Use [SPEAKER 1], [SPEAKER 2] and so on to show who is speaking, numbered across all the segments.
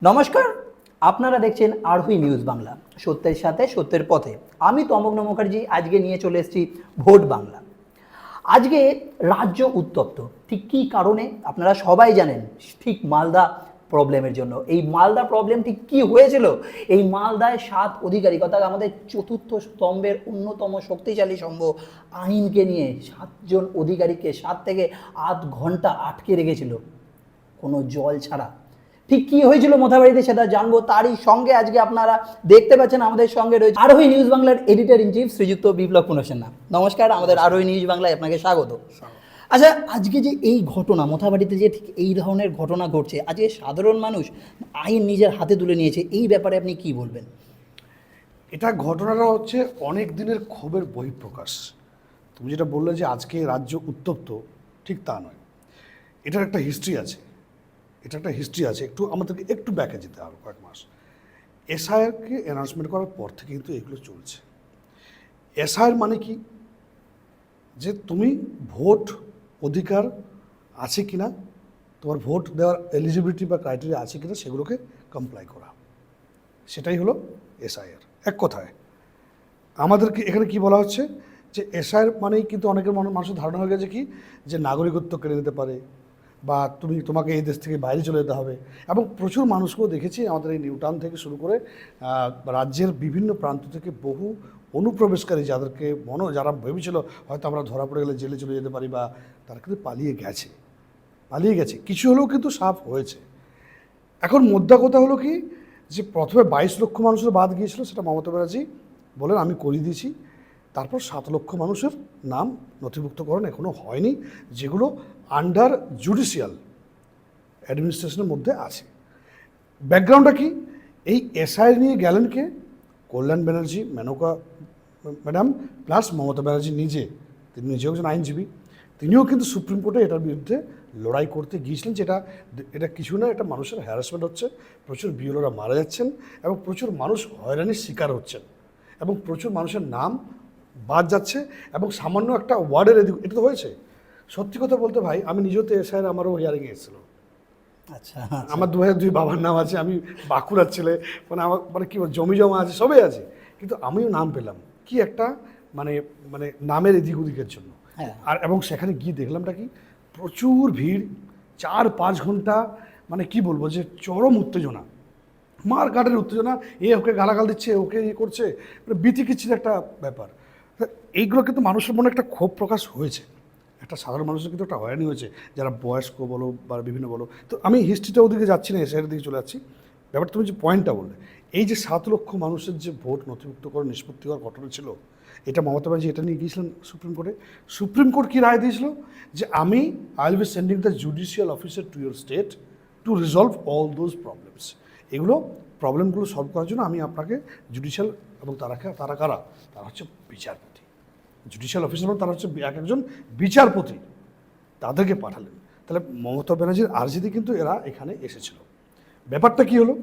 [SPEAKER 1] নমস্কার, আপনারা দেখছেন আরহুই নিউজ বাংলা, সত্যের সাথে সত্যের পথে। আমি তমগ্ন মুখার্জি আজকে নিয়ে চলে এসেছি ভোট বাংলা। আজকে রাজ্য উত্তপ্ত, ঠিক কী কারণে আপনারা সবাই জানেন, ঠিক মালদা প্রবলেমের জন্য। এই মালদা প্রবলেম ঠিক কী হয়েছিল? এই মালদায় 7 অধিকারী, অর্থাৎ আমাদের চতুর্থ স্তম্ভের অন্যতম শক্তিশালী স্তম্ভ আইনকে নিয়ে 7 জন অধিকারীকে 7 থেকে 8 ঘন্টা আটকে রেখেছিল কোনো জল ছাড়া। ঠিক কি হয়েছিল মোথাবাড়িতে সেটা জানবো। তারই সঙ্গে আজকে আপনারা দেখতে পাচ্ছেন আমাদের সঙ্গে রয়েছে আরোহী নিউজ বাংলার এডিটর ইন চিফ শ্রীযুক্ত বিপ্লব কুমার সিনহা। নমস্কার, আমাদের আরোহী নিউজ বাংলায় আপনাকে স্বাগত। আচ্ছা, আজকে যে এই ঘটনা মোথাবাড়িতে যে ঠিক এই ধরনের ঘটনা ঘটছে, আজকে সাধারণ মানুষ আইন নিজের হাতে তুলে নিয়েছে, এই ব্যাপারে আপনি কি বলবেন?
[SPEAKER 2] এটা ঘটনাটা হচ্ছে অনেক দিনের ক্ষোভের বহিঃপ্রকাশ। তুমি যেটা বললে যে আজকে রাজ্য উত্তপ্ত, ঠিক তা নয়। এটার একটা হিস্ট্রি আছে, একটু আমাদেরকে একটু ব্যাকে যেতে হবে কয়েক মাস। এসআইআরকে অ্যানাউন্সমেন্ট করার পর থেকে কিন্তু এগুলো চলছে। এসআইআর মানে কি, যে তুমি ভোট অধিকার আছে কিনা, তোমার ভোট দেওয়ার এলিজিবিলিটি বা ক্রাইটেরিয়া আছে কিনা সেগুলোকে কমপ্লাই করা, সেটাই হলো এসআইআর। এক কথায় আমাদেরকে এখানে কি বলা হচ্ছে, যে এসআইআর মানেই কিন্তু অনেকের মানুষের ধারণা হয়ে গেছে কি, যে নাগরিকত্ব কেড়ে নিতে পারে, বা তোমাকে এই দেশ থেকে বাইরে চলে যেতে হবে। এবং প্রচুর মানুষকেও দেখেছি আমাদের এই নিউটাউন থেকে শুরু করে রাজ্যের বিভিন্ন প্রান্ত থেকে বহু অনুপ্রবেশকারী, যাদেরকে যারা ভেবেছিল হয়তো আমরা ধরা পড়ে গেলে জেলে চলে যেতে পারি, বা তারা কিন্তু পালিয়ে গেছে, কিছু হলেও কিন্তু সাফ হয়েছে। এখন মোদ্দা কথা হলো কি, যে প্রথমে 22 লক্ষ মানুষের বাদ গিয়েছিল, সেটা মমতা ব্যানার্জি বলেন আমি করিয়ে দিয়েছি। তারপর 7 লক্ষ মানুষের নাম নথিভুক্তকরণ এখনও হয়নি, যেগুলো আন্ডার জুডিশিয়াল অ্যাডমিনিস্ট্রেশনের মধ্যে আছে। ব্যাকগ্রাউন্ডটা কি, এই এসআইআর নিয়ে গেলেন কে? কল্যাণ ব্যানার্জি, মেনকা ম্যাডাম, প্লাস মমতা ব্যানার্জি নিজে। তিনি নিজেও একজন আইনজীবী, তিনিও কিন্তু সুপ্রিম কোর্টে এটার বিরুদ্ধে লড়াই করতে গিয়েছিলেন, যেটা এটা কিছু না, এটা মানুষের হ্যারাসমেন্ট হচ্ছে, প্রচুর বিএলওরা মারা যাচ্ছেন, এবং প্রচুর মানুষ হয়রানির শিকার হচ্ছেন, এবং প্রচুর মানুষের নাম বাদ যাচ্ছে, এবং সামান্য একটা ওয়ার্ডের এটা তো হয়েছে। সত্যি কথা বলতে ভাই, আমি নিজেও তো এসআইআর আমারও হিয়ারিংয়ে এসেছিল।
[SPEAKER 1] আচ্ছা,
[SPEAKER 2] আমার 2002 বাবার নাম আছে, আমি বাঁকুড়ার ছেলে, আমার কি জমি জমা আছে, সবই আছে, কিন্তু আমিও নাম পেলাম কি একটা মানে মানে নামের এদিক ওদিকের জন্য। এবং সেখানে গিয়ে দেখলামটা কি, প্রচুর ভিড়, 4-5 ঘন্টা, মানে কি বলবো, যে চরম উত্তেজনা, মারকাটের উত্তেজনা, ওকে গালাগাল দিচ্ছে, ওকে করছে, মানে বিতিকিচ্ছির একটা ব্যাপার। এইগুলো কিন্তু মানুষের মনে একটা ক্ষোভ প্রকাশ হয়েছে, একটা সাধারণ মানুষের কিন্তু একটা হয়রানি হয়েছে, যারা বয়স্ক বলো বা বিভিন্ন বলো। তো আমি হিস্ট্রিটা ওদিকে যাচ্ছি না, এসআইয়ের দিকে চলে যাচ্ছি। ব্যাপারটা তুমি যে পয়েন্টটা বললে, এই যে 7 লক্ষ মানুষের যে ভোট নথিভুক্তকরণ নিষ্পত্তি হওয়ার ঘটনা ছিল, এটা মমতা ব্যানার্জি এটা নিয়ে গিয়েছিলেন সুপ্রিম কোর্টে। সুপ্রিম কোর্ট কী রায় দিয়েছিল, যে I will be sending the judicial officer to your state to resolve all those problems. প্রবলেমগুলো সলভ করার জন্য আমি আপনাকে জুডিশিয়াল, এবং তারা কারা, তারা হচ্ছে বিচারপতি, জুডিশিয়াল অফিসার, তারা হচ্ছে একজন বিচারপতি, তাদেরকে পাঠালেন। তাহলে মমতা ব্যানার্জির আর্জিতে কিন্তু এরা এখানে এসেছিল। ব্যাপারটা কি হলো,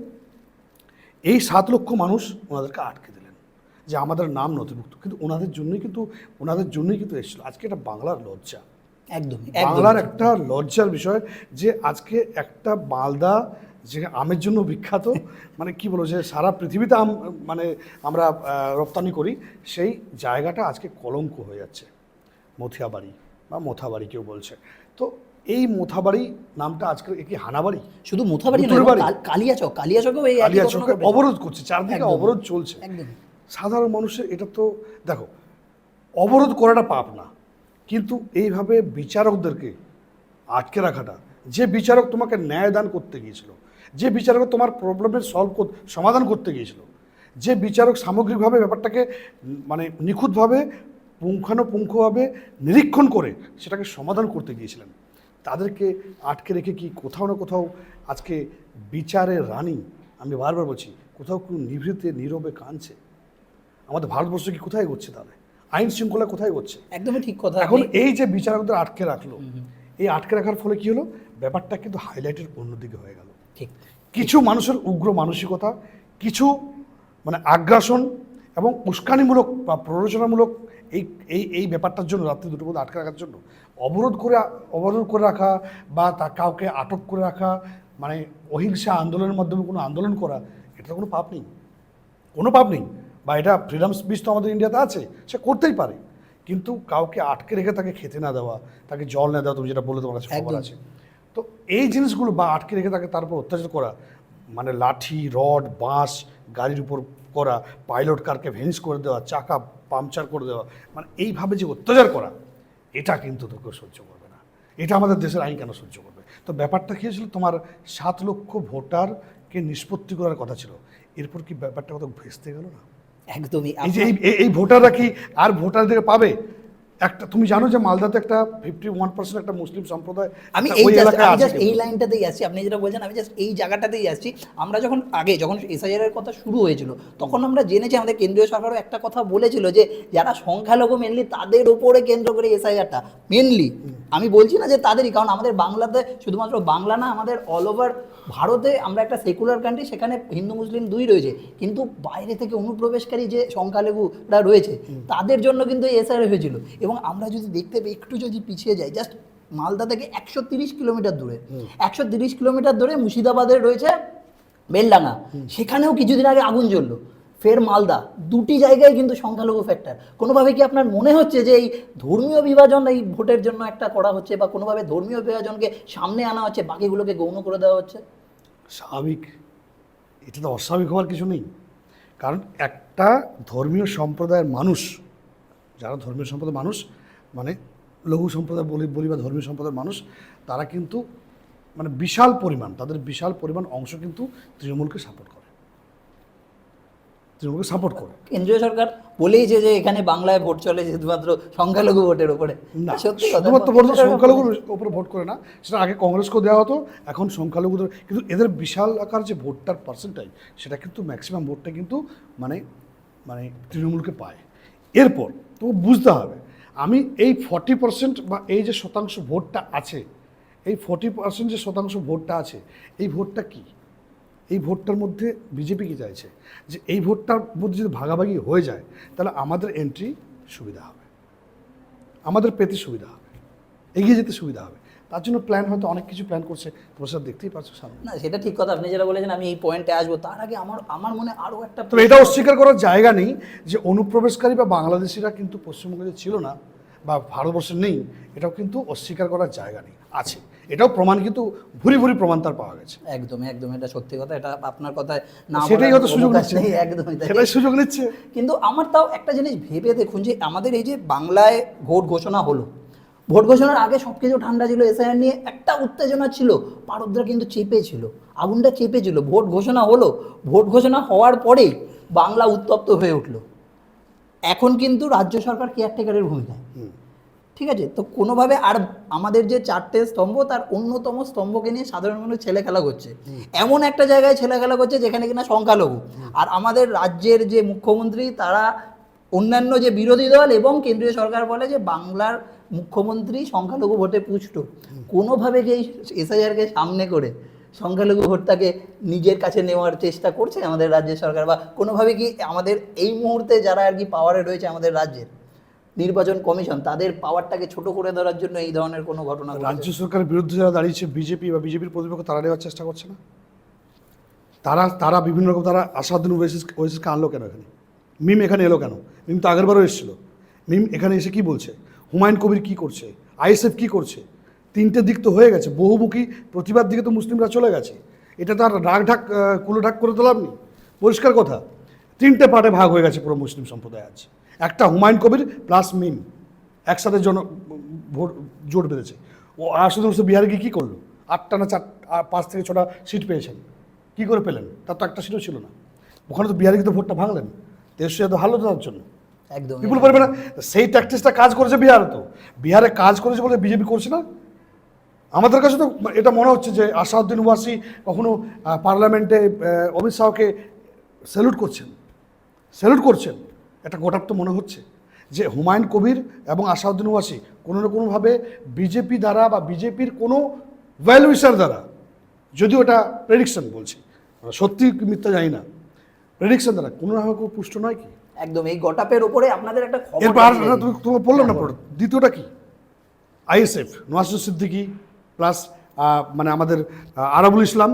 [SPEAKER 2] এই 7 লক্ষ মানুষ ওনাদেরকে আটকে দিলেন, যে আমাদের নাম নথিভুক্ত, কিন্তু ওনাদের জন্যই কিন্তু এসেছিল। আজকে এটা বাংলার লজ্জা,
[SPEAKER 1] একদম
[SPEAKER 2] বাংলার একটা লজ্জার বিষয়, যে আজকে একটা মালদা যে আমের জন্য বিখ্যাত, মানে কি বলবো, যে সারা পৃথিবীতে আম মানে আমরা রপ্তানি করি, সেই জায়গাটা আজকে কলঙ্ক হয়ে যাচ্ছে। মথিয়াবাড়ি বা মোথাবাড়ি কেউ বলছে, তো এই মোথাবাড়ি নামটা আজকে কি হানাবাড়ি?
[SPEAKER 1] শুধু মোথাবাড়ি কালিয়াচকেও এই
[SPEAKER 2] কালিয়াচকে অবরোধ করছে, চারদিকে অবরোধ চলছে। সাধারণ মানুষের এটা তো দেখো, অবরোধ করাটা পাপ না, কিন্তু এইভাবে বিচারকদেরকে আটকে রাখাটা, যে বিচারক তোমাকে ন্যায় দান করতে গিয়েছিল, যে বিচারক তোমার প্রবলেমের সমাধান করতে গিয়েছিল, যে বিচারক সামগ্রিকভাবে ব্যাপারটাকে মানে নিখুঁতভাবে পুঙ্খানুপুঙ্খভাবে নিরীক্ষণ করে সেটাকে সমাধান করতে গিয়েছিলেন, তাদেরকে আটকে রেখে কি কোথাও না কোথাও আজকে বিচারের রানী, আমি বারবার বলছি, কোথাও কেউ নিভৃতে নীরবে কাঁদছে। আমাদের ভারতবর্ষ কি কোথায় এগোচ্ছে, তাহলে আইন শৃঙ্খলা কোথায় এগোচ্ছে?
[SPEAKER 1] একদমই ঠিক কথা।
[SPEAKER 2] এখন এই যে বিচারকদের আটকে রাখলো, এই আটকে রাখার ফলে কি হলো, ব্যাপারটা কিন্তু হাইলাইটের অন্যদিকে হয়ে গেল।
[SPEAKER 1] ঠিক,
[SPEAKER 2] কিছু মানুষের উগ্র মানসিকতা, কিছু মানে আগ্রাসন এবং উস্কানিমূলক বা প্ররোচনামূলক এই ব্যাপারটার জন্য, রাত্রি 2টোর মধ্যে আটকে রাখার জন্য অবরোধ করে রাখা, বা কাউকে আটক করে রাখা, মানে অহিংসা আন্দোলনের মাধ্যমে কোনো আন্দোলন করা, এটা তো কোনো পাপ নেই, কোনো পাপ নেই। বা এটা ফ্রিডম স্পিচ তো আমাদের ইন্ডিয়াতে আছে, সে করতেই পারে। কিন্তু কাউকে আটকে রেখে তাকে খেতে না দেওয়া, তাকে জল না দেওয়া, তুমি যেটা বলে তোমার কাছে খবর
[SPEAKER 1] একদম।
[SPEAKER 2] আছে, তো এই জিনিসগুলো বা আটকে রেখে তাকে তার উপর অত্যাচার করা, মানে লাঠি, রড, বাঁশ গাড়ির উপর করা, পাইলট কারকে ভেনিস করে দেওয়া, চাকা পাংচার করে দেওয়া, মানে এইভাবে যে অত্যাচার করা, এটা কিন্তু তো কেউ সহ্য করবে না। এটা আমাদের দেশের আইন কেন সহ্য করবে? তো ব্যাপারটা কী হয়েছিল, তোমার 7 লক্ষ ভোটারকে নিষ্পত্তি করার কথা ছিল, এরপর কি ব্যাপারটা কত ভেস্তে গেল না?
[SPEAKER 1] একদমই।
[SPEAKER 2] এই যে এই ভোটাররা কি আর ভোটারদের পাবে? একটা তুমি জানো যে মালদাতে একটা 51% একটা মুসলিম সম্প্রদায়
[SPEAKER 1] আমি
[SPEAKER 2] একটা
[SPEAKER 1] এই
[SPEAKER 2] ওই এলাকায় আছে
[SPEAKER 1] জাস্ট এই লাইনটাতেই আসছি, আপনি যেটা বলছেন আমি জাস্ট এই জায়গাটাতেই আসছি। আমরা যখন এসআইআর এর কথা শুরু হয়েছিল তখন আমরা জেনেছি আমাদের কেন্দ্রীয় সরকারও একটা কথা বলেছিল যে যারা সংখ্যালঘু মেনলি তাদের উপরে কেন্দ্র করে এসআইআরটা মেনলি, আমি বলছি না যে তাদেরই, কারণ আমাদের বাংলাতে শুধুমাত্র বাংলা না, আমাদের অল ওভার ভারতে আমরা একটা সেকুলার কান্ট্রি, সেখানে হিন্দু মুসলিম দুই রয়েছে, কিন্তু বাইরে থেকে অনুপ্রবেশকারী যে সংখ্যালঘুরা রয়েছে তাদের জন্য কিন্তু এসআইআর হয়েছিল। এবং আমরা যদি দেখতে পাই, একটু যদি পিছিয়ে যাই, জাস্ট মালদা থেকে 130 কিলোমিটার দূরে, 130 কিলোমিটার দূরে মুর্শিদাবাদের রয়েছে বেলডাঙ্গা, সেখানেও কিছুদিন আগে আগুন জ্বললো। ফের মালদা, দুটি জায়গায় কিন্তু সংখ্যালঘু ফ্যাক্টর। কোনোভাবে কি আপনার মনে হচ্ছে যে এই ধর্মীয় বিভাজন এই ভোটের জন্য একটা করা হচ্ছে, বা কোনোভাবে ধর্মীয় বিভাজনকে সামনে আনা হচ্ছে, বাকিগুলোকে গৌণ করে দেওয়া হচ্ছে?
[SPEAKER 2] স্বাভাবিক, এটা তো অস্বাভাবিক হওয়ার কিছু নেই। কারণ একটা ধর্মীয় সম্প্রদায়ের মানুষ, যারা ধর্মীয় সম্প্রদায়ের মানুষ, মানে লঘু সম্প্রদায় বলি বা ধর্মীয় সম্প্রদায়ের মানুষ, তারা কিন্তু মানে বিশাল পরিমাণ, তাদের বিশাল পরিমাণ অংশ কিন্তু তৃণমূলকে সাপোর্ট করে, তৃণমূলকে সাপোর্ট করে।
[SPEAKER 1] কেন্দ্রীয় সরকার বলেইছে যে এখানে বাংলায় ভোট চলে শুধুমাত্র সংখ্যালঘু ভোটের উপরে।
[SPEAKER 2] না,
[SPEAKER 1] সত্যি কথা,
[SPEAKER 2] শুধুমাত্র সংখ্যালঘুর উপরে ভোট করে না, সেটা আগে কংগ্রেসকেও দেওয়া হতো, এখন সংখ্যালঘুদের। কিন্তু এদের বিশাল আকার যে ভোটটার পার্সেন্টেজ, সেটা কিন্তু ম্যাক্সিমাম ভোটটা কিন্তু মানে মানে তৃণমূলকে পায়। এরপর তো বুঝতে হবে, আমি এই 40% বা এই যে শতাংশ ভোটটা আছে, এই 40% যে শতাংশ ভোটটা আছে, এই ভোটটা কি? এই ভোটটার মধ্যে বিজেপি কি চাইছে যে এই ভোটটার মধ্যে যদি ভাগাভাগি হয়ে যায় তাহলে আমাদের এন্ট্রি সুবিধা হবে, আমাদের পেতে সুবিধা হবে, এগিয়ে যেতে সুবিধা হবে। তার জন্য প্ল্যান হয়তো অনেক কিছু প্ল্যান করছে, তোমরা সব দেখতেই পাচ্ছ সামনে।
[SPEAKER 1] না সেটা ঠিক কথা, আপনি যেটা বলেছেন, আমি এই পয়েন্টে আসবো। তার আগে আমার মনে আরও একটা,
[SPEAKER 2] তবে এটা অস্বীকার করার জায়গা নেই যে অনুপ্রবেশকারী বা বাংলাদেশিরা কিন্তু পশ্চিমবঙ্গে ছিল না বা ভারতবর্ষে নেই, এটাও কিন্তু অস্বীকার করার জায়গা নেই, আছে। এটাও প্রমাণ, কিন্তু ভুরি ভুরি প্রমাণ তার পাওয়া গেছে।
[SPEAKER 1] একদম একদম, এটা সত্যি কথা, এটা আপনার কথায় না
[SPEAKER 2] সেটাই
[SPEAKER 1] বলার
[SPEAKER 2] হয়তো সুযোগ
[SPEAKER 1] অবকাশ
[SPEAKER 2] নিচ্ছে,
[SPEAKER 1] নেই, একদমই তাই।
[SPEAKER 2] সেটাই সুযোগ নিচ্ছে।
[SPEAKER 1] কিন্তু আমার তাও একটা জিনিস ভেবে দেখুন, যে আমাদের এই যে বাংলায় ভোট ঘোষণা হলো, ভোট ঘোষণার আগে সব কিছু ঠান্ডা ছিল, এসআইআর নিয়ে একটা উত্তেজনা ছিল, পারদরা কিন্তু চেপে ছিল, আগুনটা চেপে ছিল। ভোট ঘোষণা হলো, ভোট ঘোষণা হওয়ার পরেই বাংলা উত্তপ্ত হয়ে উঠলো। এখন কিন্তু রাজ্য সরকার কেয়ারটেকারের ভূমিকায়, ঠিক আছে? তো কোনোভাবে আর আমাদের যে 4টে স্তম্ভ, তার অন্যতম স্তম্ভকে নিয়ে সাধারণ মানুষ ছেলে খেলা করছে, এমন একটা জায়গায় ছেলে খেলা করছে যেখানে কিনা সংখ্যালঘু। আর আমাদের রাজ্যের যে মুখ্যমন্ত্রী, তারা অন্যান্য যে বিরোধী দল এবং কেন্দ্রীয় সরকার বলে যে বাংলার মুখ্যমন্ত্রী সংখ্যালঘু ভোটে পুষ্ট। কোনোভাবে কি এসআইআরকে সামনে করে সংখ্যালঘু ভোটটাকে নিজের কাছে নেওয়ার চেষ্টা করছে আমাদের রাজ্যের সরকার? বা কোনোভাবে কি আমাদের এই মুহূর্তে যারা আর কি পাওয়ারে রয়েছে আমাদের রাজ্যের নির্বাচন কমিশন, তাদের পাওয়ারটাকে ছোট করে ধরার জন্য এই ধরনের কোনো ঘটনা ঘটেছে?
[SPEAKER 2] রাজ্য সরকারের বিরুদ্ধে যারা দাঁড়িয়েছে, বিজেপি বা বিজেপির প্রতিপক্ষ, তারা নেওয়ার চেষ্টা করছে না? তারা বিভিন্ন রকম, তারা আসাদুদ্দিন ওয়েসিসকে আনলো কেন এখানে? মিম এখানে এলো কেন? মিম তো আগেরবারও এসেছিল। মিম এখানে এসে কি বলছে? হুমায়ুন কবির কি করছে? আইএসএফ কি করছে? 3টে দিক তো হয়ে গেছে, বহুমুখী প্রতিবাদ দিকে তো মুসলিমরা চলে গেছে। এটা তো আর কুলোঢাক করে তো লাভ নেই, পরিষ্কার কথা। 3টে পার্টে ভাগ হয়ে গেছে পুরো মুসলিম সম্প্রদায় আজ। একটা হুমায়ুন কবির প্লাস মিম একসাথে ভোট জোট বেঁধেছে। ও আসাদুদ্দিন বিহারে গিয়ে কী করলো? 8টা না 5 থেকে 6টা সিট পেয়েছেন, কী করে পেলেন? তার তো একটা সিটও ছিল না। ওখানে তো বিহারে তো ভোটটা ভাঙলেন, দেশে তো ভালো তার জন্য
[SPEAKER 1] একদম
[SPEAKER 2] বিপুল পারবে না। সেই ট্যাকটিক্সটা কাজ করেছে বিহারে, তো বিহারে কাজ করেছে বলে বিজেপি করছে না। আমাদের কাছে তো এটা মনে হচ্ছে যে আসাদুদ্দিন ওয়াসি কখনো পার্লামেন্টে অমিত শাহকে স্যালুট করছেন। এটা গোটাপ তো মনে হচ্ছে যে হুমায়ুন কবির এবং আসাদুদ্দিন ওয়াসি কোনো না কোনোভাবে বিজেপি দ্বারা বা বিজেপির কোনো ভ্যালুইসার দ্বারা, যদিও এটা প্রেডিকশন বলছি, সত্যি মিথ্যা জানি না, প্রেডিকশন দ্বারা কোনো না কোনো পুষ্ট নয় কি?
[SPEAKER 1] একদম। এই গটাপের উপরে আপনাদের একটা খবর,
[SPEAKER 2] এরপর তোমাকে বললাম না, দ্বিতীয়টা কি? আইএসএফ, নওয়াজ সিদ্দিকী প্লাস মানে আমাদের আরাবুল ইসলাম,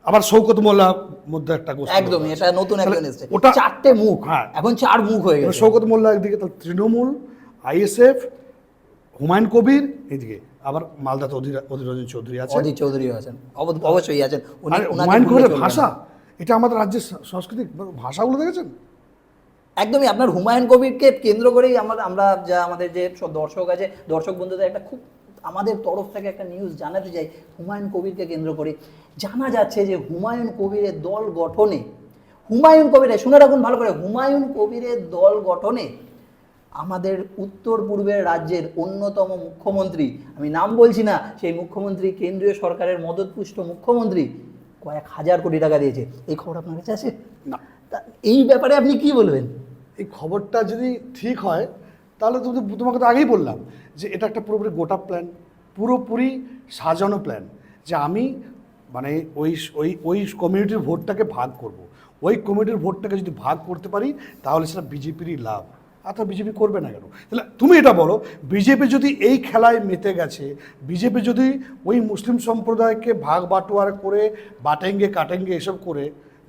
[SPEAKER 2] আবার শৌকত মোল্লার মধ্যে একটা গোষ্ঠী।
[SPEAKER 1] একদমই, এটা নতুন একজন এসেছে।
[SPEAKER 2] ওটা
[SPEAKER 1] চারটে মুখ,
[SPEAKER 2] হ্যাঁ,
[SPEAKER 1] এখন 4 মুখ হয়ে গেছে।
[SPEAKER 2] শৌকত মোল্লা একদিকে, তার তৃণমূল, আইএসএফ, হুমায়ুন কবির এদিকে, আবার মালদাতে অধীর রঞ্জন চৌধুরী আছে,
[SPEAKER 1] অধীর চৌধুরী আছেন, অবশ্যই আছেন।
[SPEAKER 2] আর হুমায়ুন কবিরের ভাষা, এটা আমাদের রাজ্যের সাংস্কৃতিক ভাষাগুলো দেখেছেন।
[SPEAKER 1] একদমই, আপনার হুমায়ুন কবিরকে কেন্দ্র করেই আমরা যা আমাদের যে সব দর্শক আছে, দর্শক বন্ধুদের একটা খুব আমাদের তরফ থেকে একটা নিউজ জানাতে চাই। হুমায়ুন কবিরকে কেন্দ্র করে জানা যাচ্ছে যে হুমায়ুন কবিরের দল গঠনে, হুমায়ুন কবিরের, শুনে রাখুন ভালো করে, হুমায়ুন কবিরের দল গঠনে আমাদের উত্তর পূর্বের রাজ্যের অন্যতম মুখ্যমন্ত্রী, আমি নাম বলছি না, সেই মুখ্যমন্ত্রী কেন্দ্রীয় সরকারের মদতপুষ্ট মুখ্যমন্ত্রী কয়েক হাজার কোটি টাকা দিয়েছে। এই খবর আপনার কাছে আছে
[SPEAKER 2] না?
[SPEAKER 1] এই ব্যাপারে আপনি কি বলবেন?
[SPEAKER 2] এই খবরটা যদি ঠিক হয় তাহলে তোমাকে তো আগেই বললাম যে এটা একটা পুরোপুরি গোটা প্ল্যান, পুরোপুরি সাজানো প্ল্যান, যে আমি মানে ওই ওই ওই কমিউনিটির ভোটটাকে ভাগ করব। ওই কমিউনিটির ভোটটাকে যদি ভাগ করতে পারি তাহলে সেটা বিজেপিরই লাভ। আচ্ছা, বিজেপি করবে না কেন? তাহলে তুমি এটা বলো, বিজেপি যদি এই খেলায় মেতে গেছে, বিজেপি যদি ওই মুসলিম সম্প্রদায়কে ভাগ বাটোয়ার করে বাটেঙ্গে কাটেঙ্গে এসব করে,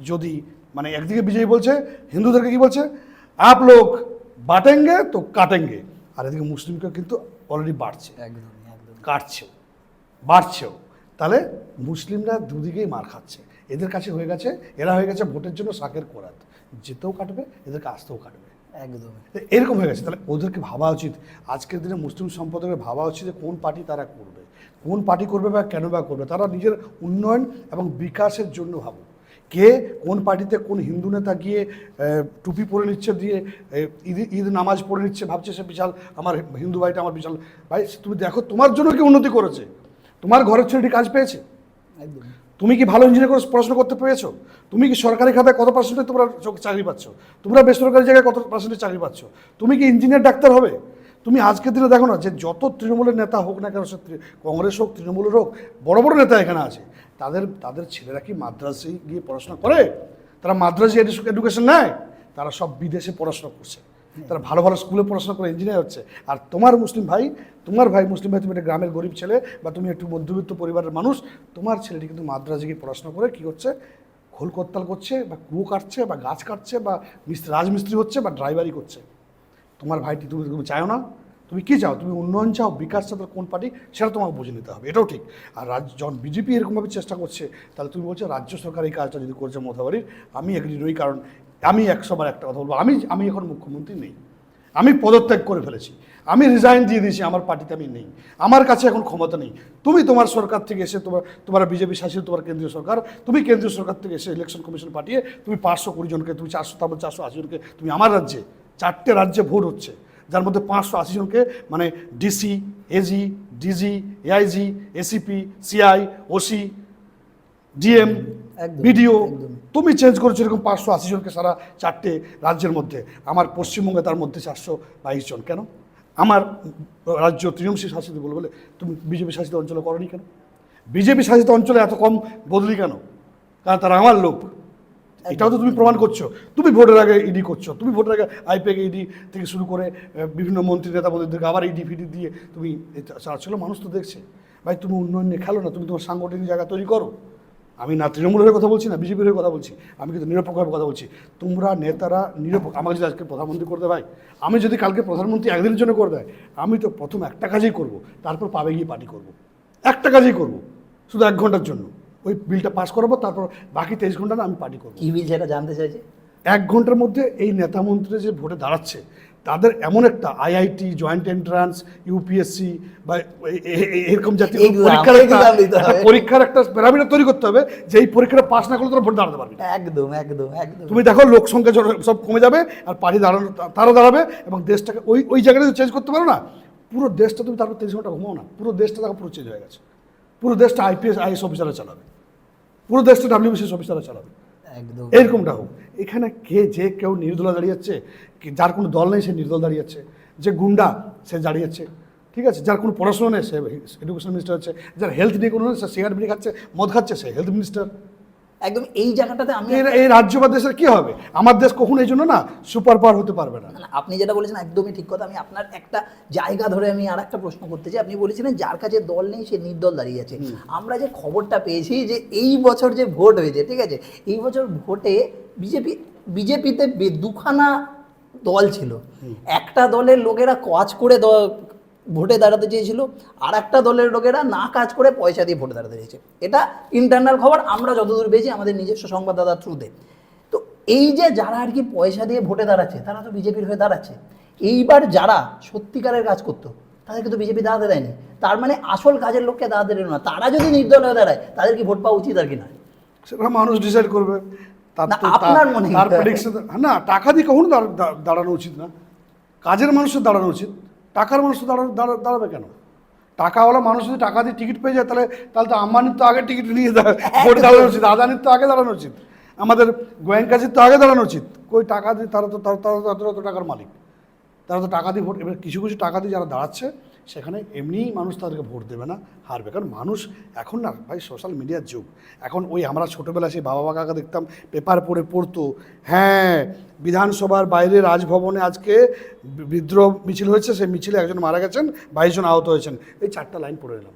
[SPEAKER 2] যদি মানে একদিকে বিজেপি বলছে, হিন্দুদেরকে কি বলছে, আপ লোক বাটেঙ্গে তো কাটেঙ্গে, আর এদিকে মুসলিমকে কিন্তু অলরেডি বাড়ছে, কাটছেও, বাড়ছেও, তাহলে মুসলিমরা দুদিকেই মার খাচ্ছে। এদের কাছে হয়ে গেছে, এরা হয়ে গেছে ভোটের জন্য শাকের কোরাত, যেতেও কাটবে, এদেরকে আসতেও কাটবে, একদম এরকম হয়ে গেছে। তাহলে ওদেরকে ভাবা উচিত, আজকের দিনে মুসলিম সম্প্রদায়ের ভাবা উচিত যে কোন পার্টি তারা করবে, কোন পার্টি করবে বা কেন বা করবে। তারা নিজের উন্নয়ন এবং বিকাশের জন্য ভাবুক। কে কোন পার্টিতে কোন হিন্দু নেতা গিয়ে টুপি পরে নিচ্ছে, দিয়ে ঈদ নামাজ পড়ে নিচ্ছে, ভাবছে সে বিশাল, আমার হিন্দু ভাইটা আমার বিশাল ভাই। তুমি দেখো তোমার জন্য কি উন্নতি করেছে, তোমার ঘরের ছেলেটি কাজ পেয়েছে,
[SPEAKER 1] একদম।
[SPEAKER 2] তুমি কি ভালো ইঞ্জিনিয়ার করে পড়াশোনা করতে পেরেছো, তুমি কি সরকারি খাতায় কত পার্সেন্টে তোমরা চাকরি পাচ্ছ, তোমরা বেসরকারি জায়গায় কত পার্সেন্টে চাকরি পাচ্ছ, তুমি কি ইঞ্জিনিয়ার ডাক্তার হবে। তুমি আজকের দিনে দেখো না যে যত তৃণমূলের নেতা হোক না কেন, সে কংগ্রেস হোক তৃণমূলের হোক, বড় বড় নেতা এখানে আছে, তাদের ছেলেরা কি মাদ্রাসে গিয়ে পড়াশোনা করে? তারা মাদ্রাসি এডুকেশন নেয়? তারা সব বিদেশে পড়াশোনা করছে, তারা ভালো ভালো স্কুলে পড়াশোনা করে ইঞ্জিনিয়ার হচ্ছে। আর তোমার মুসলিম ভাই, মুসলিম ভাই, তুমি একটা গ্রামের গরিব ছেলে বা তুমি একটু মধ্যবিত্ত পরিবারের মানুষ, তোমার ছেলেটি কিন্তু মাদ্রাসে গিয়ে পড়াশোনা করে কী করছে, খোল করতাল করছে বা কুয়ো কাটছে বা গাছ কাটছে বা রাজমিস্ত্রি হচ্ছে বা ড্রাইভারি করছে। তোমার ভাইটি তুমি চাও না? তুমি কী চাও? তুমি উন্নয়ন চাও, বিকাশ চাও, কোন পার্টি সেটা তোমাকে বুঝে নিতে হবে, এটাও ঠিক। আর যখন বিজেপি এরকমভাবে চেষ্টা করছে, তাহলে তুমি বলছো রাজ্য সরকার এই কাজটা যদি করছে মথাবাড়ির, আমি এগ্রি নই। কারণ আমি 100বার একটা কথা বলবো, আমি এখন মুখ্যমন্ত্রী নেই, আমি পদত্যাগ করে ফেলেছি, আমি রিজাইন দিয়ে দিয়েছি, আমার পার্টিতে আমি নেই, আমার কাছে এখন ক্ষমতা নেই। তুমি তোমার সরকার থেকে এসে, তোমার বিজেপি শাসিত তোমার কেন্দ্রীয় সরকার, তুমি কেন্দ্রীয় সরকার থেকে এসে ইলেকশন কমিশন পাঠিয়ে তুমি 520 জনকে, তুমি 480 জনকে, তুমি আমার রাজ্যে 4টে রাজ্যে ভোট হচ্ছে, যার মধ্যে 580 জনকে মানে DC, AG, DG, AIG, ACP, CI, OC, DM, BDO, তুমি চেঞ্জ করেছো এরকম 580 জনকে সারা 4টে রাজ্যের মধ্যে। আমার পশ্চিমবঙ্গে তার মধ্যে 422 জন। কেন? আমার রাজ্য তৃণমূল শাসিত বলে তুমি বিজেপি শাসিত অঞ্চলে করনি কেন? বিজেপি শাসিত অঞ্চলে এত কম বদলি কেন? কারণ তারা আমার লোক, এটাও তো তুমি প্রমাণ করছো। তুমি ভোটের আগে ইডি করছো, তুমি ভোটের আগে আইপিএ ইডি থেকে শুরু করে বিভিন্ন মন্ত্রী নেতা মন্ত্রীদেরকে আবার ইডি ফিডি দিয়ে তুমি চাচ্ছিল, মানুষ তো দেখছে। ভাই তুমি উন্নয়ন নিয়ে খেলো না, তুমি তোমার সাংগঠনিক জায়গা তৈরি করো। আমি না তৃণমূলের কথা বলছি না বিজেপির কথা বলছি, আমি কিন্তু নিরপেক্ষভাবে কথা বলছি। তোমরা নেতারা নিরপেক্ষ। আমাকে যদি আজকে প্রধানমন্ত্রী করে দেয় ভাই, আমি যদি কালকে প্রধানমন্ত্রী একদিনের জন্য করে দেয়, আমি তো প্রথম একটা কাজেই করব, তারপর পাবে গিয়ে পার্টি করব, একটা কাজেই করব, শুধু 1 ঘন্টার জন্য ওই বিলটা পাস করাবো, তারপর বাকি 23 ঘন্টা না আমি পার্টি করবো।
[SPEAKER 1] কি বিল সেটা জানতে চাইছি।
[SPEAKER 2] 1 ঘন্টার মধ্যে এই নেতা মন্ত্রী যে ভোটে দাঁড়াচ্ছে, তাদের এমন একটা আইআইটি, জয়েন্ট এন্ট্রান্স, ইউপিএসসি বা এরকম জাতীয় পরীক্ষার একটা প্যারামিটার তৈরি করতে হবে, যে এই পরীক্ষাটা পাস না করলে তারা ভোট দাঁড়াতে পারবে।
[SPEAKER 1] একদম একদম একদম।
[SPEAKER 2] তুমি দেখো লোক সংখ্যা সব কমে যাবে, আর পার্টি দাঁড়ানো তারা দাঁড়াবে, এবং দেশটাকে ওই জায়গাটা চেঞ্জ করতে পারো না, পুরো দেশটা তুমি তারপর 30 ঘন্টা ঘুমাও না, পুরো দেশটা দেখো পুরো চেঞ্জ হয়ে গেছে। পুরো দেশটা আইএস অফিসাররা চালাবে, পুরো দেশটা WBCS অফিসাররা চালাবে।
[SPEAKER 1] একদম
[SPEAKER 2] এরকমটা হোক। এখানে কেউ নির্দলা দাঁড়িয়েছে, যার কোনো দল নেই সে নির্দল দাঁড়িয়েছে, যে গুন্ডা সে দাঁড়িয়েছে, ঠিক আছে, যার কোনো পড়াশোনা নেই সে এডুকেশন মিনিস্টার হচ্ছে, যার হেলথ নিয়ে কোনো সে সিগারেট বিড়ি খাচ্ছে, মদ খাচ্ছে, সে হেলথ মিনিস্টার।
[SPEAKER 1] একদম এই জায়গাটাতে আমি
[SPEAKER 2] এই রাজ্য বা দেশের কি হবে? আমার দেশ কখনো এই জন্য না সুপার পাওয়ার হতে পারবে না।
[SPEAKER 1] না, আপনি যেটা বলেছেন একদমই ঠিক কথা। আমি আপনার একটা জায়গা ধরে আমি আর একটা প্রশ্ন করতে চাই। আপনি বলেছিলেন যার কাছে দল নেই সে নির্দল দাঁড়িয়ে আছে। আমরা যে খবরটা পেয়েছি যে এই বছর যে ভোট হয়েছে, ঠিক আছে, এই বছর ভোটে বিজেপিতে দুখানা দল ছিল। একটা দলের লোকেরা কাজ করে ভোটে দাঁড়াতে চেয়েছিল, আর একটা দলের লোকেরা না কাজ করে পয়সা দিয়ে ভোটে দাঁড়াতে চেয়েছে। এটা ইন্টারনাল খবর, আমরা যতদূর পেয়েছি আমাদের নিজস্ব সংবাদদাতার থ্রুতে। তো এই যে যারা আর কি পয়সা দিয়ে ভোটে দাঁড়াচ্ছে তারা তো বিজেপির হয়ে দাঁড়াচ্ছে। এইবার যারা সত্যিকারের কাজ করতো তাদেরকে তো বিজেপি দাঁড়াতে দেয়নি। তার মানে আসল কাজের লোককে দাঁড়াতে দেয় না। তারা যদি নির্দল হয়ে দাঁড়ায় তাদের কি ভোট পাওয়া উচিত আর কি না?
[SPEAKER 2] সেটা মানুষ ডিসাইড করবে।
[SPEAKER 1] না, আপনার মনে হয়?
[SPEAKER 2] তার প্রেডিকশন না, টাকা দিয়ে কখনো দাঁড়ানো উচিত না। কাজের মানুষের দাঁড়ানো উচিত। টাকার মানুষ তো দাঁড়াবে কেন? টাকাওয়ালা মানুষ যদি টাকা দিয়ে টিকিট পেয়ে যায় তাহলে তো আম্বানির তো আগে টিকিট নিয়ে ভোট দাঁড়ানো উচিত, আদানির তো আগে দাঁড়ানো উচিত, আমাদের গোয়েঙ্কাজির তো আগে দাঁড়ানো উচিত। কই টাকা দিয়ে তারা তো টাকার মালিক, তারা তো টাকা দিয়ে ভোট। এবার কিছু কিছু টাকা দিয়ে যারা দাঁড়াচ্ছে সেখানে এমনিই মানুষ তাদেরকে ভোট দেবে না, হারবে। কারণ মানুষ এখন না ভাই সোশ্যাল মিডিয়ার যুগ। এখন ওই আমরা ছোটোবেলায় সেই বাবা কাকা দেখতাম পেপার পড়তো, হ্যাঁ বিধানসভার বাইরে রাজভবনে আজকে বিদ্রোহ মিছিল হয়েছে, সেই মিছিলে একজন মারা গেছেন, 22 জন আহত হয়েছেন, এই 4টা লাইন পড়ে এলাম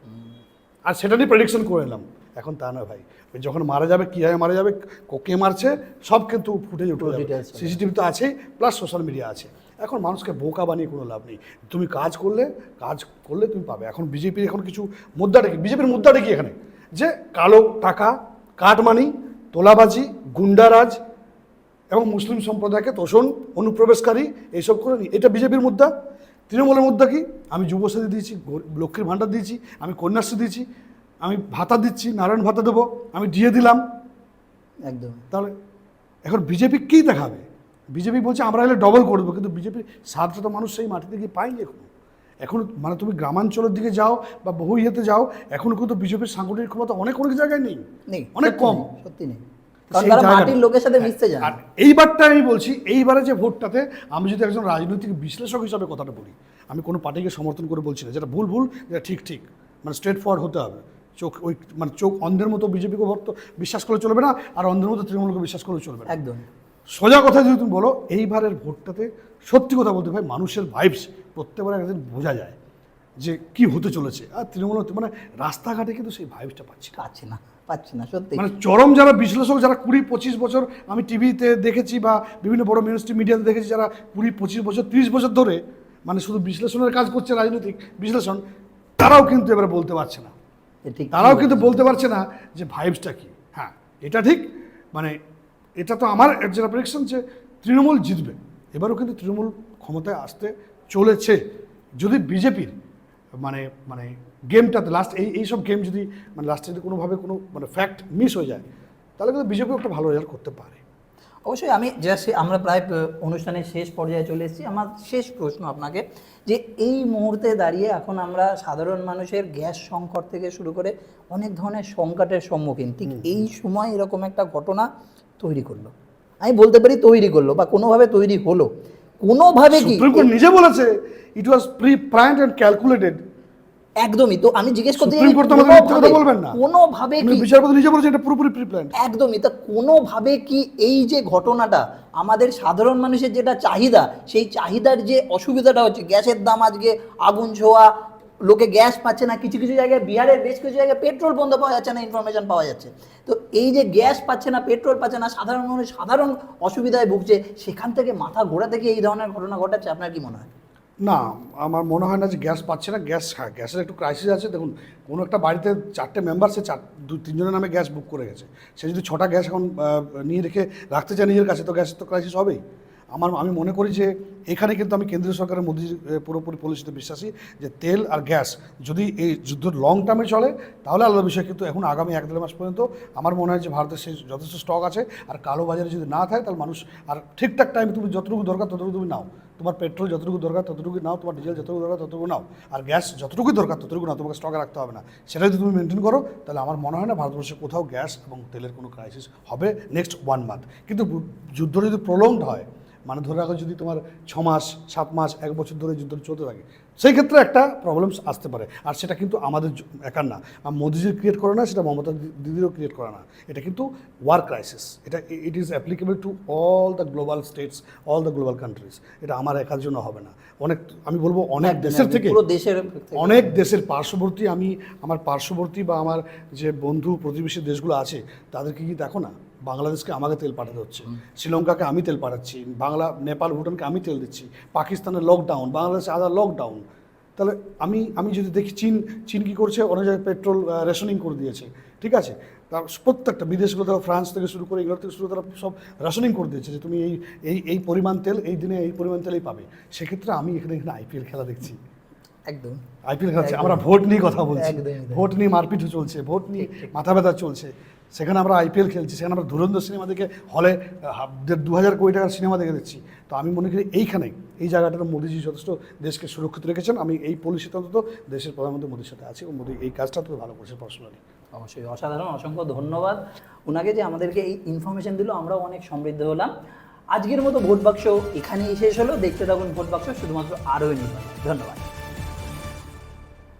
[SPEAKER 2] আর সেটা নিয়ে প্রেডিকশন করে এলাম। এখন তা নয় ভাই, ওই যখন মারা যাবে, কীভাবে মারা যাবে, কে মারছে সব কিন্তু ফুটেজ উঠে যাবে। সিসিটিভি তো আছেই, প্লাস সোশ্যাল মিডিয়া আছে। এখন মানুষকে বোকা বানিয়ে কোনো লাভ নেই। তুমি কাজ করলে তুমি পাবে। এখন বিজেপির এখন কিছু মুদ্রাটা কি, বিজেপির মুদ্রাটা কি এখানে, যে কালো টাকা, কাটমানি, তোলাবাজি, গুন্ডারাজ এবং মুসলিম সম্প্রদায়কে তোষণ, অনুপ্রবেশকারী এইসব করে নি, এটা বিজেপির মুদ্রা। তৃণমূলের মুদ্রা কি, আমি যুবসাথী দিয়েছি, লক্ষ্মীর ভাণ্ডার দিয়েছি, আমি কন্যাশ্রী দিয়েছি, আমি ভাতা দিচ্ছি, নারায়ণ ভাতা দেবো, আমি দিয়ে দিলাম।
[SPEAKER 1] একদম।
[SPEAKER 2] তাহলে এখন বিজেপি কী দেখাবে? বিজেপি বলছে আমরা এলে ডবল করে দেবো, কিন্তু বিজেপির স্বাদটা তো মানুষ সেই মাটিতে গিয়ে পায়নি এখন। মানে তুমি গ্রামাঞ্চলের দিকে যাও বা বহু ইয়েতে যাও, এখন কিন্তু বিজেপির সাংগঠনিক ক্ষমতা অনেক জায়গায় নেই, অনেক কম,
[SPEAKER 1] সত্যি নেই। কারণ তারা মাটির লোকের সাথে মিশতে যায়।
[SPEAKER 2] আর এইবারটা আমি বলছি, এইবারে যে ভোটটাতে আমি যদি একজন রাজনৈতিক বিশ্লেষক হিসাবে কথাটা বলি, আমি কোনো পার্টিকে সমর্থন করে বলছি না, যেটা ভুল যেটা ঠিক, মানে স্ট্রেট ফরওয়ার্ড হতে হবে। চোখ অন্ধের মতো বিজেপিকে বিশ্বাস করে চলবে না, আর অন্ধের মতো তৃণমূলকে বিশ্বাস করে চলবে না।
[SPEAKER 1] একদম
[SPEAKER 2] সোজা কথা যদি তুমি বলো, এইবারের ভোটটাতে সত্যি কথা বলতে ভাই মানুষের ভাইবস প্রত্যেকবার একদিন বোঝা যায় যে কি হতে চলেছে। আর তৃণমূল মানে রাস্তাঘাটে কিন্তু সেই ভাইবসটা
[SPEAKER 1] পাচ্ছি না সত্যি।
[SPEAKER 2] মানে চরম যারা বিশ্লেষক, যারা 20-25 বছর আমি টিভিতে দেখেছি বা বিভিন্ন বড় মেইনস্ট্রিম মিডিয়াতে দেখেছি, যারা 20-25 বছর 30 বছর ধরে মানে শুধু বিশ্লেষণের কাজ করছে, রাজনৈতিক বিশ্লেষণ, তারাও কিন্তু এবার বলতে পারছে না। তারাও কিন্তু বলতে পারছে না যে ভাইবসটা কি। হ্যাঁ এটা ঠিক, মানে এটা তো আমার যেটা প্রেডিকশন যে তৃণমূল জিতবে। এবারও কিন্তু তৃণমূল ক্ষমতায় আসতে চলেছে, যদি বিজেপির মানে গেমটাতে লাস্ট এইসব গেম যদি মানে লাস্টে যদি কোনোভাবে কোনো মানে ফ্যাক্ট মিস হয়ে যায়, তাহলে কিন্তু বিজেপি একটা ভালো রেজাল্ট করতে পারে।
[SPEAKER 1] অবশ্যই। আমি আমরা প্রায় অনুষ্ঠানের শেষ পর্যায়ে চলে এসেছি। আমার শেষ প্রশ্ন আপনাকে, যে এই মুহূর্তে দাঁড়িয়ে এখন আমরা সাধারণ মানুষের গ্যাস সংকট থেকে শুরু করে অনেক ধরনের সংকটের সম্মুখীন, ঠিক এই সময় এরকম একটা ঘটনা তৈরি করলো, আমি বলতে পারি তৈরি করলো বা কোনোভাবে তৈরি হলো, কোনোভাবে কি
[SPEAKER 2] সুপ্রিম কোর্ট নিজে বলেছে ইট ওয়াজ প্রি-প্ল্যান্ড এন্ড ক্যালকুলেটেড।
[SPEAKER 1] একদমই। তো আমি জিজ্ঞেস করতে
[SPEAKER 2] সুপ্রিম কোর্ট আমাদের মিথ্যা কথা বলবেন না,
[SPEAKER 1] কোনোভাবে কি
[SPEAKER 2] বিচারপতি নিজে বলেছে এটা পুরোপুরি প্রি-প্ল্যান্ড।
[SPEAKER 1] একদমই। তা কোনোভাবে কি এই যে ঘটনাটা আমাদের সাধারণ মানুষের যেটা চাহিদা, সেই চাহিদার যে অসুবিধাটা হচ্ছে, গ্যাসের দাম আজকে আগুন ছোঁয়া, লোকে গ্যাস পাচ্ছে না, কিছু কিছু জায়গায় বিহারের বেশ কিছু জায়গায় পেট্রোল বন্ধ পাওয়া যাচ্ছে না, ইনফরমেশন পাওয়া যাচ্ছে। তো এই যে গ্যাস পাচ্ছে না, পেট্রোল পাচ্ছে না, সাধারণ মানুষ সাধারণ অসুবিধায় ভুগছে, সেখান থেকে মাথা ঘোরা থেকে এই ধরনের ঘটনা ঘটাচ্ছে, আপনার কি মনে হয়?
[SPEAKER 2] না, আমার মনে হয় না যে গ্যাস পাচ্ছে না। হ্যাঁ গ্যাসের একটু ক্রাইসিস আছে। দেখুন, কোনো একটা বাড়িতে 4টে মেম্বার, সে 2-3 জনের নামে গ্যাস বুক করে গেছে, সে যদি 6টা গ্যাস এখন নিয়ে রাখতে চায় নিজের কাছে, তো গ্যাসের তো ক্রাইসিস হবেই। আমি মনে করি যে এখানে কিন্তু আমি কেন্দ্রীয় সরকারের মোদির পুরোপুরি পলিসিতে বিশ্বাসী, যে তেল আর গ্যাস যদি এই যুদ্ধ লং টার্মে চলে তাহলে আলাদা বিষয়, কিন্তু এখন আগামী 1-1.5 মাস পর্যন্ত আমার মনে হয় যে ভারতের সেই যথেষ্ট স্টক আছে। আর কালো বাজারে যদি না থাকে তাহলে মানুষ আর ঠিকঠাক টাইমে তুমি যতটুকু দরকার ততটুকু তুমি নাও, তোমার পেট্রোল যতটুকু দরকার ততটুকু নাও, তোমার ডিজেল যতটুকু দরকার ততটুকু নাও, আর গ্যাস যতটুকু দরকার ততটুকু নাও, তোমাকে স্টকে রাখতে হবে না। সেটা যদি তুমি মেনটেন করো তাহলে আমার মনে হয় না ভারতবর্ষে কোথাও গ্যাস এবং তেলের কোনো ক্রাইসিস হবে নেক্সট 1 মান্থ। কিন্তু যুদ্ধ যদি প্রলংড হয়, মানে ধরে রাখো যদি তোমার 6 মাস 7 মাস 1 বছর ধরে যুদ্ধ চলতে থাকে, সেই ক্ষেত্রে একটা প্রবলেমস আসতে পারে। আর সেটা কিন্তু আমাদের একার না, আর মোদিজির ক্রিয়েট করে না, সেটা মমতা দিদিরও ক্রিয়েট করে না। এটা কিন্তু ওয়ার ক্রাইসিস, এটা it is applicable to all the global states, all the global countries. এটা আমার একার জন্য হবে না, অনেক আমি বলবো অনেক দেশের থেকে,
[SPEAKER 1] পুরো দেশের
[SPEAKER 2] অনেক দেশের পার্শ্ববর্তী, আমি আমার পার্শ্ববর্তী বা আমার যে বন্ধু প্রতিবেশী দেশগুলো আছে তাদেরকে কি দেখো না, বাংলাদেশকে আমাকে তেল পাঠাতে হচ্ছে, শ্রীলঙ্কাকে আমি তেল পাঠাচ্ছি, নেপাল ভুটানকে আমি তেল দিচ্ছি, পাকিস্তানের লকডাউন, বাংলাদেশে আদার লকডাউন। তাহলে আমি যদি দেখি চীন কী করছে, অনেক জায়গায় পেট্রোল রেশনিং করে দিয়েছে, ঠিক আছে। তার প্রত্যেকটা বিদেশগুলো, ফ্রান্স থেকে শুরু করে ইংল্যান্ড থেকে শুরু করে তারা সব রেশনিং করে দিয়েছে যে তুমি এই পরিমাণ তেল এই দিনে এই পরিমাণ তেলেই পাবে। সেক্ষেত্রে আমি এখানে আইপিএল খেলা দেখছি,
[SPEAKER 1] একদম
[SPEAKER 2] আইপিএল খেলা দেখছি, আমরা ভোট নিয়ে কথা বলছি,
[SPEAKER 1] একদমই তাই।
[SPEAKER 2] ভোট নিয়ে মারপিট চলছে, ভোট নিয়ে মাথা ব্যথা চলছে, সেখানে আমরা আইপিএল খেলছি, সেখানে আমরা ধুরন্ধর সিনেমা দেখে হলে 2,000 কোটি টাকার সিনেমা দেখে দিচ্ছি। তো আমি মনে করি এইখানে এই জায়গাটাতে মোদিজি যথেষ্ট দেশকে সুরক্ষিত রেখেছেন। আমি এই পলিসিতে অন্তত দেশের প্রধানমন্ত্রী মোদির সাথে আছি, ও মোদি এই কাজটা তো ভালো করেছে পার্সোনালি।
[SPEAKER 1] অবশ্যই অসাধারণ, অসংখ্য ধন্যবাদ ওনাকে যে আমাদেরকে এই ইনফরমেশন দিল, আমরাও অনেক সমৃদ্ধ হলাম। আজকের মতো ভোট বাক্স এখানেই শেষ হলো। দেখতে থাকুন ভোট বাক্স, শুধুমাত্র আরোহী নির্বাচন। ধন্যবাদ।